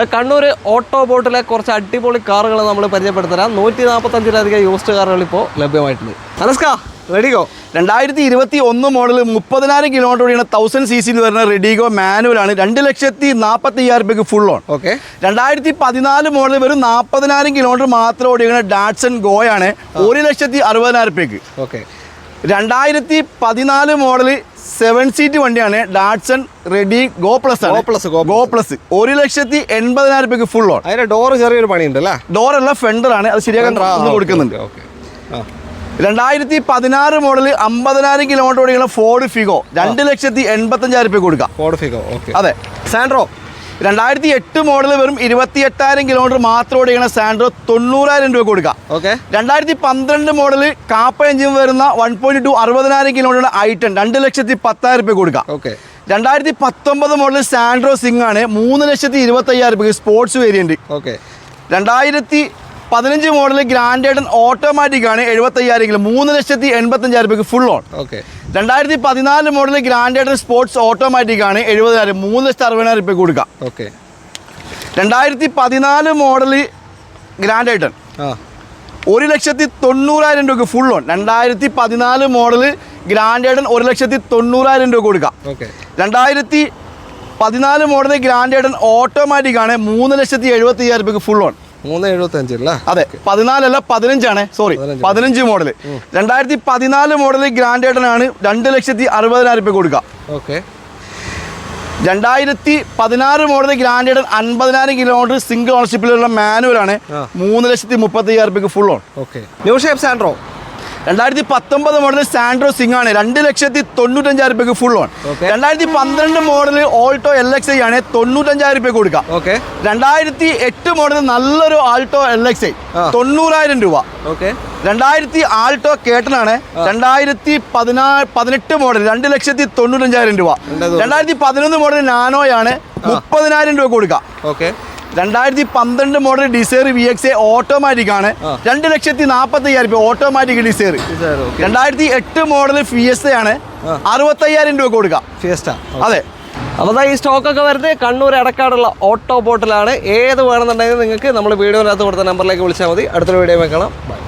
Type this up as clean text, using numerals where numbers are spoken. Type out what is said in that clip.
Kannur auto ബോട്ടിലെ കുറച്ച് അടിപൊളി കാറുകൾ നമ്മൾ പരിചയപ്പെടുത്തരാം. 145ലധികം യൂസ്ഡ് കാറുകൾ ഇപ്പോൾ ലഭ്യമായിട്ടുണ്ട്. നമസ്കാരം, റെഡിഗോ 2021 മോഡൽ 30,000 കിലോമീറ്റർ ഓടിയാണ് 1000 cc വരുന്ന റെഡിഗോ മാനുവലാണ്. 2,40,50,000 ഫുൾ ഓൺ. ഓക്കെ. 2014 മോഡൽ വെറും 40,000 കിലോമീറ്റർ മാത്രം ഓടിക്കുന്ന ഡാറ്റ്സൺ ഗോയാണ് 1,60,000. ഓക്കെ. 2014 മോഡൽ 7 സീറ്റ് വണ്ടിയാണ് ഡാറ്റ്സൺ റെഡി ഗോ പ്ലസ് ആണ്. Go plus 1,80,000 full on. അതിന്റെ ഡോർ ചെറിയൊരു പണിയുണ്ട് അല്ലേ? ഡോറല്ല, ഫെൻഡർ ആണ്, അത് ശരിയാക്കാൻ കൊടുക്കുന്നുണ്ട്. 2016 മോഡൽ 50,000 കിലോമീറ്റർ ഓടിക്കുന്ന ഫോർഡ് ഫിഗോ 2,85,000 കൊടുക്കാം. Ford Figo, okay. അതെ. സാൻഡ്രോ 2008 മോഡൽ വെറും 28,000 കിലോമീറ്റർ മാത്രം ഓടിക്കുന്ന സാൻഡ്രോ 90,000 കൊടുക്കാം. ഓക്കെ. 2012 മോഡൽ കാപ്പ എഞ്ചിൻ വരുന്ന 1.2 60,000 കിലോമീറ്റർ i10 2,10,000 കൊടുക്കാം. ഓക്കെ. 2019 മോഡൽ സാൻഡ്രോ സിംഗ് ആണ് 3,25,000 sports variant. Okay. 2015 model grand automatic ആണ് 75,000 3,85,000 full on. Okay. 2014 model grand sports automatic ആണ് 70,000 3,60,000 കൊടുക്കാം. Okay. 2014 model grand ഐറ്റൺ 1,90,000 full on. 2014 model grand ഐറ്റൺ 1,90,000 കൊടുക്കാം. ഓക്കെ. 2014 മോഡൽ ഗ്രാൻഡ് ഐറ്റൺ ഓട്ടോമാറ്റിക് ആണ് 3,70,000 full on. 3,75 അതെ. 14 15 sorry 15 model. 2014 model grand ഐറ്റൺ ആണ് 2,60,000 കൊടുക്കാം. Okay. 2016 model grand ഐറ്റൺ 50,000 kilometre single ഓണർഷിപ്പിലുള്ള manual ആണ് 3,30,000 full on. Okay. New shape Santro 2019 model Santro Xing ആണ് 2,95,000 full on. 2012 model Alto LXi ആണ് 95,000 കൊടുക്കാം. ഓക്കെ. 2008 മോഡൽ നല്ലൊരു ആൾട്ടോ LXi 90,000 രൂപ. ഓക്കെ. 2000 ആൾട്ടോ കേട്ടനാണ് 2018 മോഡൽ 2,95,000 രൂപ. 2011 മോഡൽ നാനോയാണ് 30,000 രൂപ കൊടുക്കാം. Okay. 2012 model Dzire VXi automatic ആണ് 2,40,000 ഓട്ടോമാറ്റിക് ഡിസൈർ. 2008 മോഡൽ ഫിയസ്റ്റ ആണ് 65,000 രൂപ കൊടുക്കാം. ഫിയസ്റ്റ. അതെ. അപ്പോൾ ഈ സ്റ്റോക്കൊക്കെ വരുന്നത് കണ്ണൂർ എടക്കാടുള്ള ഓട്ടോ ബോട്ടിലാണ്. ഏത് വേണമെന്നുണ്ടെങ്കിൽ നിങ്ങൾക്ക് നമ്മൾ വീഡിയോനകത്ത് കൊടുത്ത നമ്പറിലേക്ക് വിളിച്ചാൽ മതി. അടുത്തൊരു വീഡിയോ കാണാം. ബൈ.